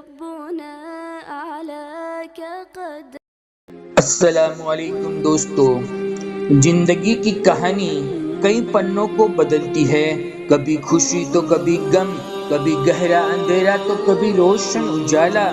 ربنا أعلاك قدر. السلام علیکم دوستو، زندگی کی کہانی کئی پنوں کو بدلتی ہے، کبھی خوشی تو کبھی غم، کبھی گہرا اندھیرا تو کبھی روشن اجالا،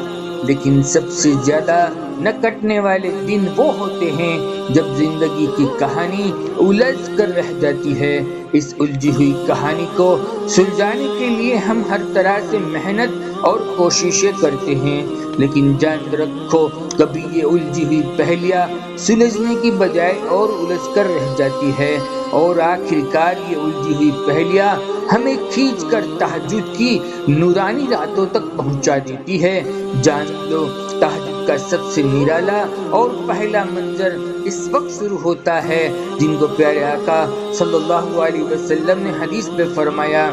لیکن سب سے زیادہ نہ کٹنے والے دن وہ ہوتے ہیں جب زندگی کی کہانی الجھ کر رہ جاتی ہے۔ اس الجھی ہوئی کہانی کو سلجھانے کے لیے ہم ہر طرح سے محنت اور کوششیں کرتے ہیں، لیکن جان رکھو کبھی یہ الجھی ہوئی پہلیاں سلجھنے کی بجائے اور الجھ کر رہ جاتی ہے، اور آخر کار یہ الجھی ہوئی پہلیاں ہمیں کھینچ کر تہجد کی نورانی راتوں تک پہنچا دیتی ہے۔ جان لو تہجد کا سب سے نرالا اور پہلا منظر اس وقت شروع ہوتا ہے جن کو پیارے آقا صلی اللہ علیہ وسلم نے حدیث میں فرمایا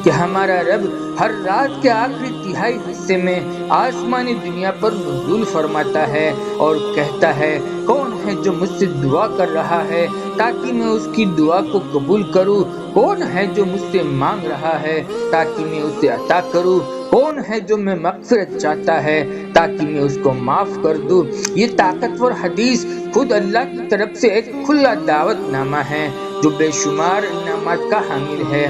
کہ ہمارا رب ہر رات کے آخری تہائی حصے میں آسمانی دنیا پر نزول فرماتا ہے اور کہتا ہے، کون ہے جو مجھ سے دعا کر رہا ہے تاکہ میں اس کی دعا کو قبول کروں؟ کون ہے جو مجھ سے مانگ رہا ہے تاکہ میں اسے عطا کروں؟ کون ہے جو میں مغفرت چاہتا ہے تاکہ میں اس کو معاف کر دوں؟ یہ طاقتور حدیث خود اللہ کی طرف سے ایک کھلا دعوت نامہ ہے جو بے شمار انعامات کا حامل ہے۔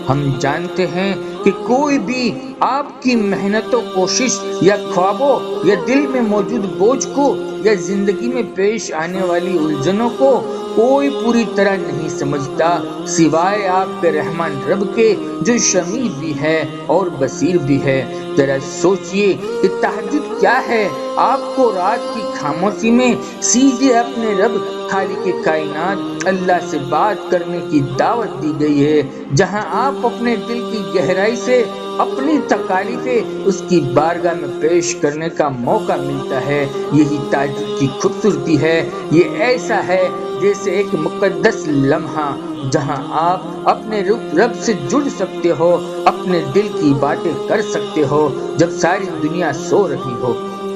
ہم جانتے ہیں کہ کوئی بھی آپ کی محنت و کوشش یا خوابوں یا دل میں موجود بوجھ کو یا زندگی میں پیش آنے والی الجھنوں کو کوئی پوری طرح نہیں سمجھتا سوائے آپ کے رحمان رب کے، جو سمیع بھی ہے اور بصیر بھی ہے۔ ذرا سوچئے کہ تہجد کیا ہے؟ آپ کو رات کی خاموشی میں سیدھے اپنے رب خالق کائنات اللہ سے بات کرنے کی دعوت دی گئی ہے، جہاں آپ اپنے دل کی گہرائی سے اپنی تکالیفیں اس کی بارگاہ میں پیش کرنے کا موقع ملتا ہے۔ یہی تہجد کی خوبصورتی ہے۔ یہ ایسا ہے جیسے ایک مقدس لمحہ جہاں آپ اپنے رب سے جڑ سکتے ہو، اپنے دل کی باتیں کر سکتے ہو جب ساری دنیا سو رہی ہو۔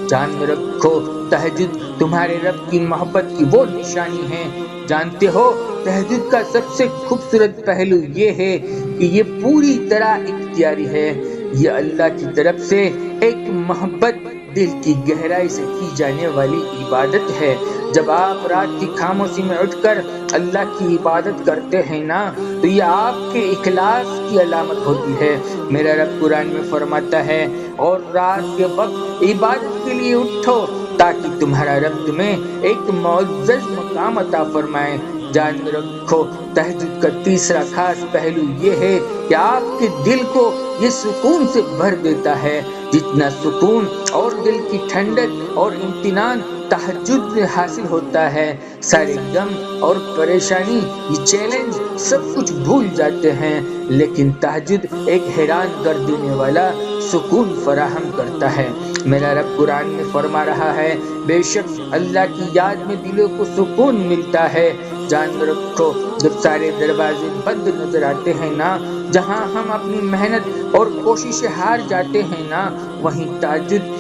جان رکھو تہجد تمہارے رب کی محبت کی وہ نشانی ہے۔ جانتے ہو تہجد کا سب سے خوبصورت پہلو یہ ہے کہ یہ پوری طرح اختیاری ہے۔ یہ اللہ کی طرف سے ایک محبت دل کی گہرائی سے کی جانے والی عبادت ہے۔ جب آپ رات کی خاموشی میں اٹھ کر اللہ کی عبادت کرتے ہیں نا، تو یہ آپ کے اخلاص کی علامت ہوتی ہے۔ میرا رب قرآن میں فرماتا ہے، اور رات کے وقت عبادت کے لیے اٹھو تاکہ تمہارا رب تمہیں ایک معزز مقام عطا فرمائے۔ جان رکھو تہجد کا تیسرا خاص پہلو یہ ہے کہ آپ کے دل کو یہ سکون سے بھر دیتا ہے جتنا سکون اور دل کی ٹھنڈک اور اطمینان تہجد میں حاصل ہوتا ہے۔ سارے غم اور پریشانی، یہ چیلنج سب کچھ بھول جاتے ہیں، لیکن تہجد ایک حیران کر دینے والا سکون فراہم کرتا ہے۔ میرا رب قرآن میں فرما رہا ہے، بے شک اللہ کی یاد میں دلوں کو سکون ملتا ہے۔ جان رکھو جب سارے دروازے بند نظر آتے ہیں نا، جہاں ہم اپنی محنت اور کوششیں ہار جاتے ہیں نا، وہیں تہجد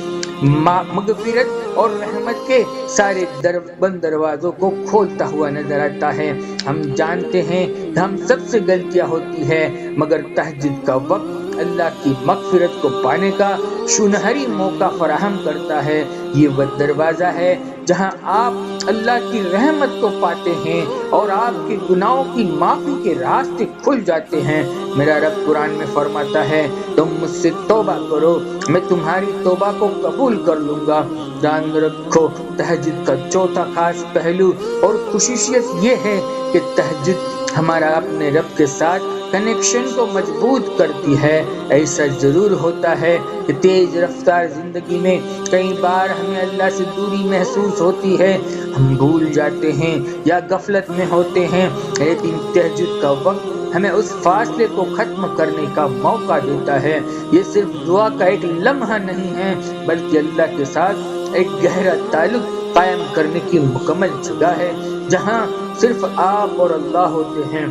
مغفرت اور رحمت کے سارے بند دروازوں کو کھولتا ہوا نظر آتا ہے۔ ہم جانتے ہیں کہ ہم سب سے غلطیاں ہوتی ہے، مگر تہجد کا وقت اللہ کی مغفرت کو پانے کا سنہری موقع فراہم کرتا ہے۔ یہ وہ دروازہ ہے جہاں آپ اللہ کی رحمت کو پاتے ہیں اور آپ کے گناہوں کی معافی کے راستے کھل جاتے ہیں۔ میرا رب قرآن میں فرماتا ہے، تم مجھ سے توبہ کرو، میں تمہاری توبہ کو قبول کر لوں گا۔ جان رکھو تہجد کا چوتھا خاص پہلو اور خصوصیت یہ ہے کہ تہجد ہمارا اپنے رب کے ساتھ کنیکشن کو مضبوط کرتی ہے۔ ایسا ضرور ہوتا ہے کہ تیز رفتار زندگی میں کئی بار ہمیں اللہ سے دوری محسوس ہوتی ہے، ہم بھول جاتے ہیں یا غفلت میں ہوتے ہیں، لیکن تہجد کا وقت ہمیں اس فاصلے کو ختم کرنے کا موقع دیتا ہے۔ یہ صرف دعا کا ایک لمحہ نہیں ہے، بلکہ اللہ کے ساتھ ایک گہرا تعلق قائم کرنے کی مکمل جگہ ہے جہاں صرف آپ اور اللہ ہوتے ہیں۔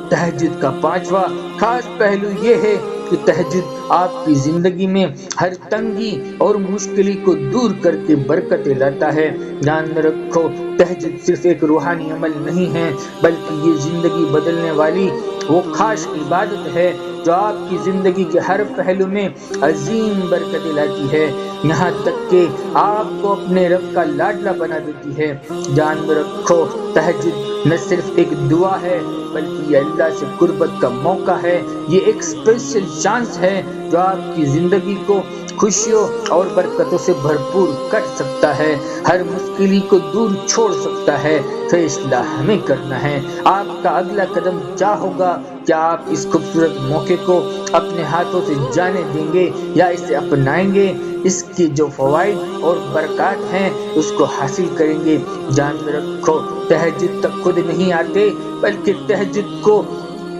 تہجد کا پانچواں خاص پہلو یہ ہے کہ تہجد آپ کی زندگی میں ہر تنگی اور مشکلی کو دور کر کے برکتیں لاتا ہے۔ جان رکھو تہجد صرف ایک روحانی عمل نہیں ہے، بلکہ یہ زندگی بدلنے والی وہ خاص عبادت ہے جو آپ کی زندگی کے ہر پہلو میں عظیم برکت لاتی ہے، یہاں تک کہ آپ کو اپنے رب کا لاڈلا بنا دیتی ہے۔ جان میں رکھو، تہجد نہ صرف ایک دعا ہے بلکہ یہ اللہ سے قربت کا موقع ہے، یہ ایک اسپیشل چانس ہے جو آپ کی زندگی کو خوشیوں اور برکتوں سے بھرپور کر سکتا ہے، ہر مشکل کو دور چھوڑ سکتا ہے۔ فیصلہ ہمیں کرنا ہے، آپ کا اگلا قدم کیا ہوگا؟ کیا آپ اس خوبصورت موقع کو اپنے ہاتھوں سے جانے دیں گے یا اسے اپنائیں گے؟ اس کے جو فوائد اور برکات ہیں اس کو حاصل کریں گے۔ جان میں رکھو، تہجد تک خود نہیں آتے بلکہ تہجد کو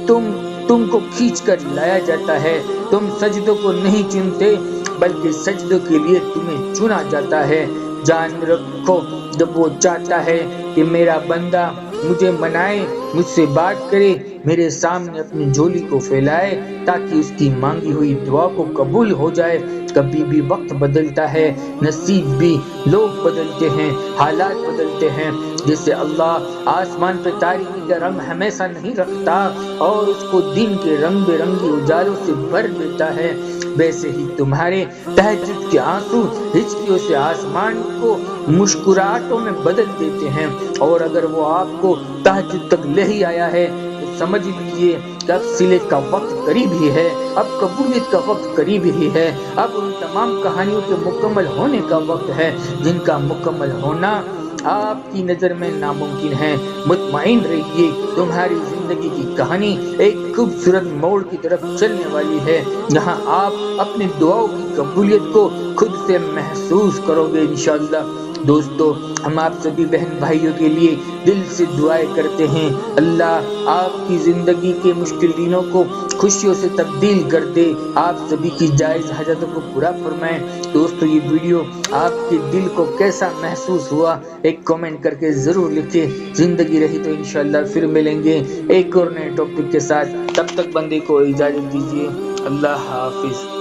تم کو کھینچ کر لایا جاتا ہے۔ تم سجدوں کو نہیں چنتے بلکہ سجدوں کے لیے تمہیں چنا جاتا ہے۔ جان میں رکھو، جب وہ چاہتا ہے کہ میرا بندہ مجھے منائے، مجھ سے بات کرے، میرے سامنے اپنی جھولی کو پھیلائے تاکہ اس کی مانگی ہوئی دعا کو قبول ہو جائے۔ کبھی بھی وقت بدلتا ہے، نصیب بھی، لوگ بدلتے ہیں، حالات بدلتے ہیں۔ جیسے اللہ آسمان پہ تاریکی کا رنگ ہمیشہ نہیں رکھتا اور اس کو دن کے رنگ برنگی اجالوں سے بھر دیتا ہے، ویسے ہی تمہارے تہجد کے آنسو ہچکیوں سے آسمان کو مسکراہٹوں میں بدل دیتے ہیں۔ اور اگر وہ آپ کو تہجد تک لے ہی آیا ہے تو سمجھ لیجئے کہ اب صلے کا وقت قریب ہی ہے، اب قبولیت کا وقت قریب ہی ہے، اب ان تمام کہانیوں کے مکمل ہونے کا وقت ہے جن کا مکمل ہونا آپ کی نظر میں ناممکن ہے۔ مطمئن رہیے، تمہاری زندگی کی کہانی ایک خوبصورت موڑ کی طرف چلنے والی ہے جہاں آپ اپنی دعاؤں کی قبولیت کو خود سے محسوس کرو گے انشاءاللہ۔ دوستو، ہم آپ سبھی بہن بھائیوں کے لیے دل سے دعائیں کرتے ہیں، اللہ آپ کی زندگی کے مشکل دنوں کو خوشیوں سے تبدیل کر دے، آپ سبھی کی جائز حاجتوں کو پورا فرمائیں۔ دوستو، یہ ویڈیو آپ کے دل کو کیسا محسوس ہوا ایک کامنٹ کر کے ضرور لکھیں۔ زندگی رہی تو انشاءاللہ پھر ملیں گے ایک اور نئے ٹاپک کے ساتھ، تب تک بندے کو اجازت دیجیے۔ اللہ حافظ۔